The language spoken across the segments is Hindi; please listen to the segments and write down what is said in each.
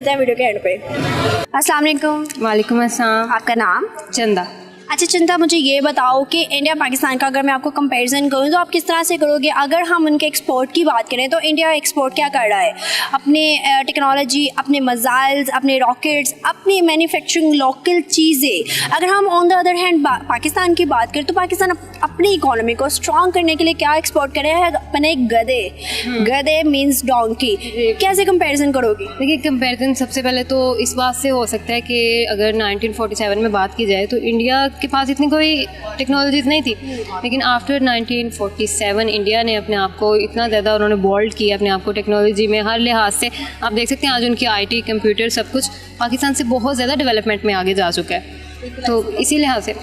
वीडियो के एंड पे। अस्सलाम वालेकुम। वालेकुम अस्सलाम। आपका नाम? चंदा। अच्छा चंदा, मुझे ये बताओ कि इंडिया पाकिस्तान का अगर मैं आपको कंपैरिजन करूँ तो आप किस तरह से करोगे? अगर हम उनके एक्सपोर्ट की बात करें तो इंडिया एक्सपोर्ट क्या कर रहा है? अपने टेक्नोलॉजी, अपने मिसाइल्स, अपने रॉकेट्स, अपनी मैन्युफैक्चरिंग लोकल चीज़ें। अगर हम on the other hand Pakistan की बात करें तो पाकिस्तान अपनी इकोनॉमी को स्ट्रॉन्ग करने के लिए क्या एक्सपोर्ट कर रहा है? अपने गधे मीन्स डोंकी। कैसे कंपेरिजन करोगी? देखिए, कंपैरिजन सबसे पहले तो इस बात से हो सकता है कि अगर 1947 में बात की जाए तो इंडिया के पास इतनी कोई टेक्नोलॉजीज़ नहीं थी, लेकिन आफ्टर 1947 इंडिया ने अपने आप को इतना ज़्यादा उन्होंने बोल्ड किया अपने आप को टेक्नोलॉजी में हर लिहाज से। आप देख सकते हैं आज उनकी आईटी, कंप्यूटर, सब कुछ पाकिस्तान से बहुत ज़्यादा डेवलपमेंट में आगे जा चुका है। तो इसी लिहाज से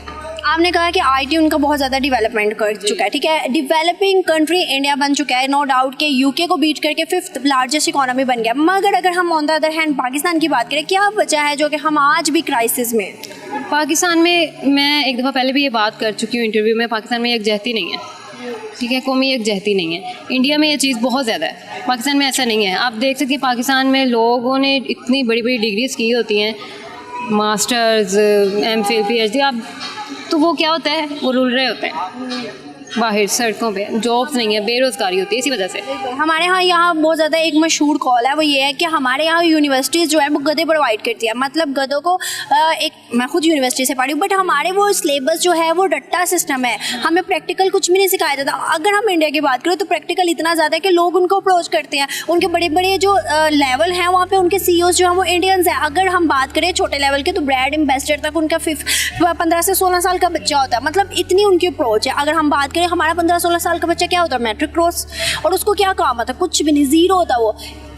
आपने कहा कि आईटी उनका बहुत ज़्यादा डेवलपमेंट कर चुका है, ठीक है। डेवलपिंग कंट्री इंडिया बन चुका है, नो डाउट कि यूके को बीट करके 5th लार्जेस्ट इकोनॉमी बन गया। मगर अगर हम on the other hand Pakistan की बात करें, क्या वजह है जो कि हम आज भी क्राइसिस में? पाकिस्तान में मैं एक दफ़ा पहले भी ये बात कर चुकी हूँ इंटरव्यू में, पाकिस्तान में यकजहती नहीं है, ठीक है, कौमी यकजहती नहीं है। इंडिया में ये चीज़ बहुत ज़्यादा है, पाकिस्तान में ऐसा नहीं है। आप देख सकते हैं पाकिस्तान में लोगों ने इतनी बड़ी बड़ी डिग्रीज की होती हैं, मास्टर्स, MPhil, PhD, आप तो वो क्या होता है, वो रुल रहे होते हैं बाहर सड़कों पे, जॉब्स नहीं है, बेरोज़गारी होती है। इसी वजह से हमारे यहाँ बहुत ज़्यादा एक मशहूर कॉल है, वो ये है कि हमारे यहाँ यूनिवर्सिटीज़ जो है वो गधे प्रोवाइड करती है। मतलब गधों को एक, मैं खुद यूनिवर्सिटी से पढ़ी हूँ, बट हमारे वो सिलेबस जो है वो रट्टा सिस्टम है, हमें प्रैक्टिकल कुछ भी नहीं सिखाया जाता। अगर हम इंडिया की बात करें तो प्रैक्टिकल इतना ज़्यादा है कि लोग उनको अप्रोच करते हैं। उनके बड़े बड़े जो लेवल हैं वहाँ पर उनके CEOs जो हैं वो इंडियंस हैं। अगर हम बात करें छोटे लेवल के तो ब्रांड एम्बेसडर तक उनका 15 से 16 साल का बच्चा होता है। मतलब इतनी उनकी अप्रोच है। अगर हम बात हमारा 15-16 साल का बच्चा क्या होता है, मैट्रिक क्रॉस, और उसको क्या काम होता है? कुछ भी नहीं, जीरो होता वो।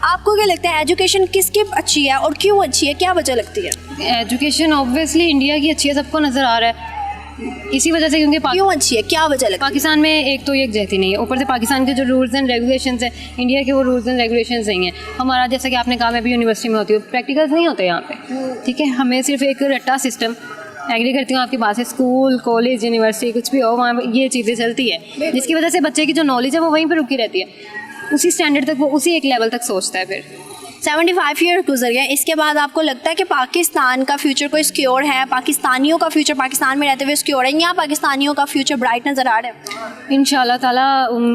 आपको क्या लगता है एजुकेशन किसकी अच्छी है और क्यों अच्छी है, क्या वजह लगती है? एजुकेशन ऑब्वियसली इंडिया की अच्छी है, सबको नज़र आ रहा है। इसी वजह से, क्योंकि क्यों अच्छी है, क्या वजह लगती है? पाकिस्तान में एक तो यकजहती नहीं है, ऊपर से पाकिस्तान के जो रूल्स एंड रेगुलेशंस हैं, इंडिया के वो रूल्स एंड रेगुलेशंस नहीं है। हमारा, जैसा कि आपने कहा, मैं भी यूनिवर्सिटी में होती हूँ, प्रैक्टिकल्स नहीं होते यहाँ पे, ठीक है। हमें सिर्फ एक रट्टा सिस्टम, एग्री करती हूँ आपकी बात है, स्कूल, कॉलेज, यूनिवर्सिटी कुछ भी हो, वहाँ ये चीज़ें चलती है, जिसकी वजह से बच्चे की जो नॉलेज है वो वहीं पर रुकी रहती है, उसी स्टैंडर्ड तक, वो उसी एक लेवल तक सोचता है। फिर 75 ईयर गुजर गए, इसके बाद आपको लगता है कि पाकिस्तान का फ्यूचर कोई सिक्योर है? पाकिस्तानियों का फ्यूचर पाकिस्तान में रहते हुए सिक्योर है, या पाकिस्तानियों का फ्यूचर ब्राइट नज़र आ रहा है? इंशाल्लाह ताला।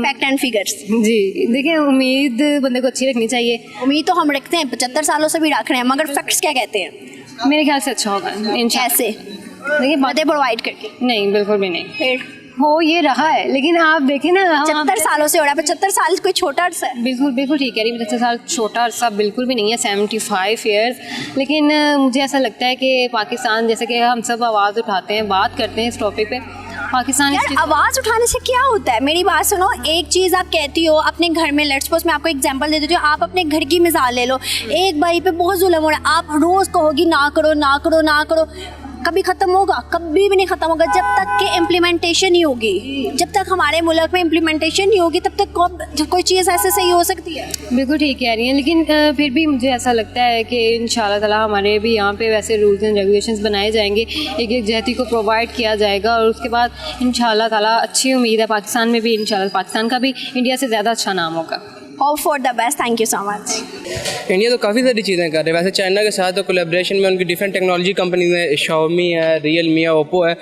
Fact and figures. जी, देखिए, उम्मीद बंदे को अच्छी रखनी चाहिए। उम्मीद तो हम रखते हैं, 75 सालों से भी रख रहे हैं, मगर फैक्ट्स क्या कहते हैं? मेरे ख्याल से अच्छा होगा कैसे? देखिए, बातें प्रोवाइड करके नहीं, बिल्कुल भी नहीं। फिर हो ये रहा है, लेकिन आप देखिए ना, 75 सालों से हो रहा है। 75 साल कोई छोटा अरसा है? बिल्कुल बिल्कुल ठीक है, 75 साल छोटा अरसा बिल्कुल भी नहीं है, 75 ईयर्स। लेकिन मुझे ऐसा लगता है कि पाकिस्तान, जैसे कि हम सब आवाज़ उठाते हैं, बात करते हैं इस टॉपिक पे, पाकिस्तान आवाज़ उठाने से क्या होता है? मेरी बात सुनो, एक चीज़ आप कहती हो अपने घर में, लेट्स सपोज मैं आपको एग्जांपल दे देती हूँ, आप अपने घर की मिसाल ले लो, एक भाई पे बहुत जुल्म हो रहा है, आप रोज़ कहोगी ना करो ना करो ना करो, कभी ख़त्म होगा? कभी भी नहीं ख़त्म होगा जब तक कि इम्प्लीमेंटेशन नहीं होगी। जब तक हमारे मुल्क में इम्प्लीमेंटेशन नहीं होगी तब तक कोई चीज़ ऐसे सही हो सकती है? बिल्कुल ठीक कह रही हैं, लेकिन फिर भी मुझे ऐसा लगता है कि इंशाल्लाह ताला हमारे भी यहाँ पे वैसे रूल्स एंड रेगुलेशंस बनाए जाएंगे, एक यकजहती को प्रोवाइड किया जाएगा, और उसके बाद इंशाल्लाह ताला अच्छी उम्मीद है पाकिस्तान में भी, इंशाल्लाह पाकिस्तान का भी इंडिया से ज़्यादा अच्छा नाम होगा। Hope for the best. Thank you so much. India तो काफ़ी सारी चीज़ें कर रहे हैं। वैसे चाइना के साथ तो कोलैबोरेशन में उनकी डिफरेंट टेक्नोलॉजी कंपनीज हैं, Xiaomi है, Realme है, Oppo है।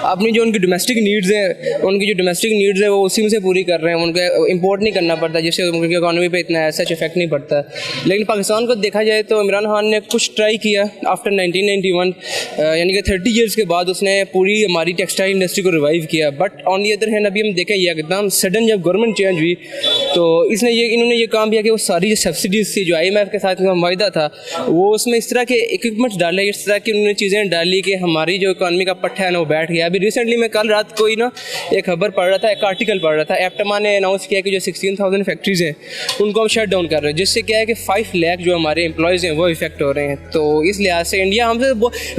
अपनी जो उनकी डोमेस्टिक नीड्स हैं, उनकी जो डोमेस्टिक नीड्स है वो उसी में से पूरी कर रहे हैं, उनको इंपोर्ट नहीं करना पड़ता, जिससे उनकी इकॉनमी पे इतना ऐसा इफेक्ट नहीं पड़ता। लेकिन पाकिस्तान को देखा जाए तो इमरान खान ने कुछ ट्राई किया आफ्टर 1991, यानी कि 30 ईयर्स के बाद उसने पूरी हमारी टेक्सटाइल इंडस्ट्री को रिवाइव किया। But on the other hand अभी हम देखें ये एकदम सडन जब गवर्नमेंट चेंज हुई तो इन्होंने ये काम किया कि वो सारी जो सब्सिडीज़ थी, जो IMF के साथ वायदा था, वो उसमें इस तरह के इक्विपमेंट्स डाले, इस तरह की उन्होंने चीज़ें डाली कि हमारी जो इकॉनमी का पट्टा है ना वो बैठ गया। अभी रिसेंटली मैं कल रात को ही ना एक खबर पढ़ रहा था, एक आर्टिकल पढ़ रहा था, एप्टमा ने अनाउंस किया कि जो 16,000 फैक्ट्रीज़ हैं उनको हम शट डाउन कर रहे हैं, जिससे क्या है कि 5 लाख जो हमारे एम्प्लॉयज़ हैं वो इफेक्ट हो रहे हैं। तो इस लिहाज से इंडिया हमसे,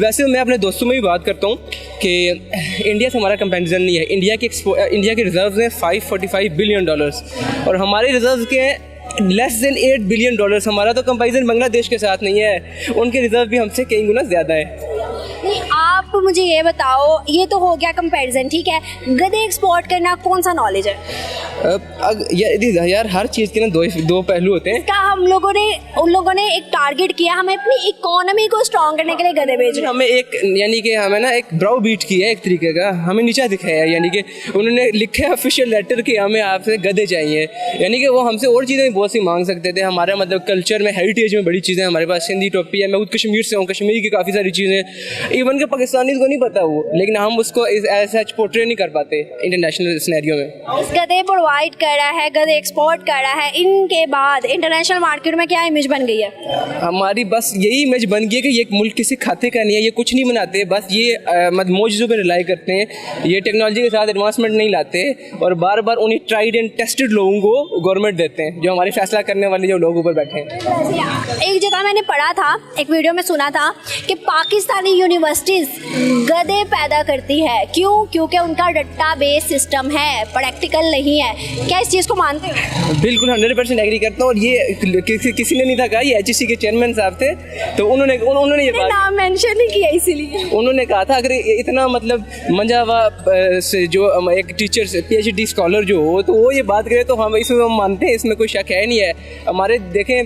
वैसे मैं अपने दोस्तों में भी बात करता हूँ कि इंडिया से हमारा कंपेरिजन नहीं है। इंडिया के रिजर्व हैं $545 बिलियन और हमारे रिजर्व के लेस देन $8 बिलियन। हमारा तो कंपेरिजन बांग्लादेश के साथ नहीं है, उनके रिजर्व भी हमसे कई गुना ज़्यादा है। नहीं, आप आप मुझे ये बताओ, ये तो हो गया कंपैरिजन, ठीक है, गधे एक्सपोर्ट करना कौन सा नॉलेज है? यार हर चीज़ के ना दो पहलू होते हैं। इसका उन लोगों ने एक टारगेट किया, हमें अपनी इकोनॉमी को स्ट्रॉन्ग करने के लिए गधे भेजे। हमें एक यानी कि हमें ना एक ब्राउ बीट किया है एक तरीके का, हमें नीचा दिखाया है, यानी कि उन्होंने लिखे ऑफिशियल लेटर कि हमें आपसे गधे चाहिए, यानी कि वो हमसे और चीज़ें बहुत सी मांग सकते थे। हमारा मतलब कल्चर में, हेरिटेज में बड़ी चीज़ें हमारे पास, सिंधी टोपी है, मैं खुद कश्मीर से हूँ, कश्मीर की काफ़ी सारी चीज़ें इवन के पाकिस्तानी को नहीं पता वो, लेकिन हम उसको ऐसा पोर्ट्रे नहीं कर पाते इंटरनेशनल सिनेरियो में। इस गधे प्रोवाइड कर रहा है, गधे एक्सपोर्ट कर रहा है, इनके बाद इंटरनेशनल मार्केट में क्या इमेज बन गई है? हमारी बस यही इमेज बन गई है कि ये मुल्क किसी खाते का नहीं है, ये कुछ नहीं बनाते, बस ये मौजूदों पर रिलाई करते हैं, ये टेक्नोलॉजी के साथ एडवांसमेंट नहीं लाते और बार बार उन्हें ट्राइड एंड टेस्टेड लोगों को गवर्नमेंट देते हैं, जो हमारे फैसला करने वाले जो लोग ऊपर बैठे हैं। एक जगह मैंने पढ़ा था, एक वीडियो में सुना था कि पाकिस्तानी यूनिवर्सिटीज गधे पैदा करती है। क्यों? क्योंकि उनका डट्टा बेस सिस्टम है, प्रैक्टिकल नहीं है। क्या इस चीज़ को मानते हो? बिल्कुल 100% एग्री करता हूँ। और ये किसी ने नहीं था कहा, ये HEC के चेयरमैन साहब थे, तो उन्होंने ये बात नाम मेंशन नहीं किया, इसीलिए उन्होंने कहा था अगर इतना मतलब मंजावा से जो एक टीचर से PhD स्कॉलर जो हो, तो वो ये बात करे तो हम इसमें हम मानते हैं, इसमें कोई शक है नहीं है। हमारे देखें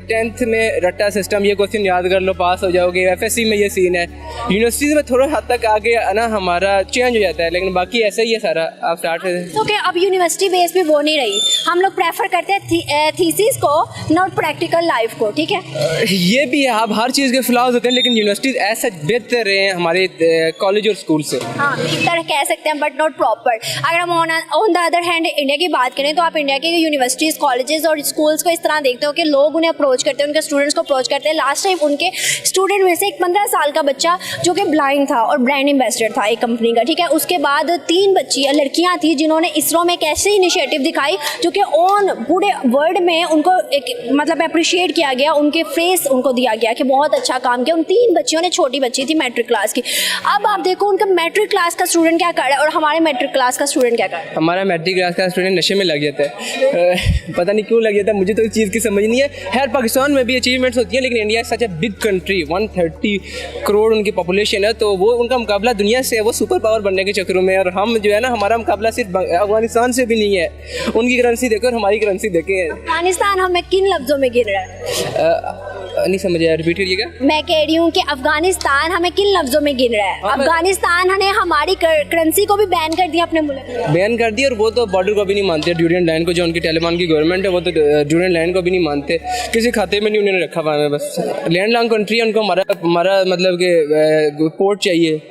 10th में रट्टा सिस्टम, ये क्वेश्चन याद कर लो पास हो जाओगे, FSC में ये सीन है, यूनिवर्सिटीज़ में थोड़ा हद तक आगे ना हमारा चेंज हो जाता है, लेकिन बाकी ऐसा ही है सारा। आप स्टार्ट तो क्या अब यूनिवर्सिटी बेस पे वो नहीं रही, हम लोग प्रेफर करते हैं थीसिस को, नॉट प्रैक्टिकल लाइफ को, ठीक है? ये भी है, अब हर चीज़ के फ्लॉज होते हैं, लेकिन यूनिवर्सिटीज़ ऐसा बेहतर रहे हैं हमारे कॉलेज और स्कूल से। हाँ, बेहतर कह सकते हैं बट नॉट प्रॉपर। अगर हम on the other hand India की बात करें तो आप इंडिया के यूनिवर्सिटीज़, कॉलेजेस और स्कूल्स को इस तरह देखते हो कि लोग उन्हें अप्रोच करते हैं, उनके स्टूडेंट्स को अप्रोच करते हैं। लास्ट टाइम उनके स्टूडेंट में से एक 15 साल का बच्चा जो कि ब्लाइंड था और ब्रांड एम्बेसडर था एक कंपनी का, ठीक है, उसके बाद 3 लड़कियाँ थी जिन्होंने इसरो में एक ऐसी इनिशिएटिव दिखाई जो कि पूरे वर्ल्ड में उनको एक मतलब अप्रिशिएट किया गया, उनके फेस उनको दिया गया कि बहुत अच्छा काम किया। उन 3 बच्चियों ने, छोटी बच्ची थी मैट्रिक क्लास की, अब आप देखो उनका मैट्रिक क्लास का स्टूडेंट क्या कर रहा है और हमारे मैट्रिक क्लास का स्टूडेंट क्या कर रहा है। हमारा मैट्रिक क्लास का स्टूडेंट नशे में लग जाता है, पता नहीं क्यों लग जाता है, मुझे तो इस चीज़ की समझ नहीं है। खैर पाकिस्तान में भी अचीवमेंट्स होती हैं, लेकिन India such a big country, 130 crore उनकी पॉपुलेशन है, तो वो उनका मुकाबला दुनिया से है, वो सुपर पावर बनने के चक्करों में। और हम जो है ना, हमारा मुकाबला सिर्फ अफगानिस्तान से भी नहीं है, उनकी करेंसी देखो और हमारी करेंसी देखे। अफगानिस्तान हमें किन लफ्जों में गिन रहा है? नहीं समझ आया, रिपीट करिएगा। मैं कह रही हूँ कि अफगानिस्तान हमें किन लफ्जों में गिन रहा है? अफगानिस्तान ने हमारी करेंसी को भी बैन कर दिया अपने मुल्क में, बैन कर दिया, और वो तो बॉर्डर को भी नहीं मानते, ड्यूरियन लाइन को, जो उनकी तालिबान की गवर्नमेंट है वो तो ड्यूरियन लाइन को भी नहीं मानते, किसी खाते में नहीं उन्होंने रखा हुआ है। बस लैंड लॉन्ग कंट्री है, उनको हमारा मतलब कि पोर्ट चाहिए,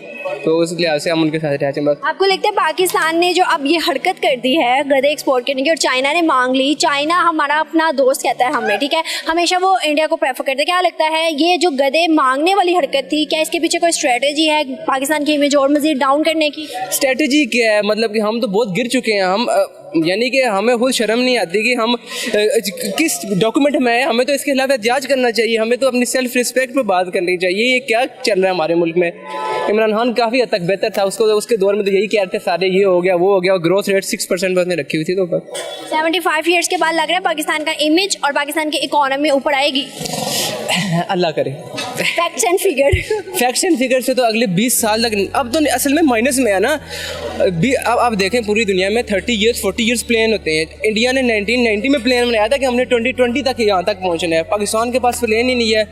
तो उस लिहाज से हम उनके साथ रहते हैं बस। आपको लगता है पाकिस्तान ने जो अब ये हरकत कर दी है गधे एक्सपोर्ट करने की और चाइना ने मांग ली, चाइना हमारा अपना दोस्त कहता है हमें, ठीक है, हमेशा वो इंडिया को प्रेफर करते हैं, क्या लगता है ये जो गधे मांगने वाली हरकत थी, क्या इसके पीछे कोई स्ट्रेटेजी है पाकिस्तान की इमेज और मजीद डाउन करने की? स्ट्रेटेजी क्या है, मतलब कि हम तो बहुत गिर चुके हैं, हम यानी कि हमें खुद शर्म नहीं आती कि हम किस डॉक्यूमेंट में है, हमें तो इसके खिलाफ एहतजाज करना चाहिए, हमें तो अपनी सेल्फ रिस्पेक्ट पर बात करनी चाहिए। ये क्या चल रहा है हमारे मुल्क में? इमरान खान काफ़ी हद तक बेहतर था, उसके दौर में तो यही कह रहे थे सारे, ये हो गया वो हो गया, और ग्रोथ रेट 6% पर उसने रखी हुई थी। तो 75 ईयर्स के बाद लग रहा है पाकिस्तान का इमेज और पाकिस्तान की इकोनॉमी ऊपर आएगी। अल्लाह करे। फैक्ट्स एंड फिगर से तो अगले 20 साल तक, अब तो असल में माइनस में है ना। अब आप देखें पूरी दुनिया में 30 ईयर्स 40 ईयर्स प्लान होते हैं। इंडिया ने 1990 में प्लान बनाया था कि हमने 2020 तक यहाँ तक पहुँचना है, पाकिस्तान के पास प्लान ही नहीं है।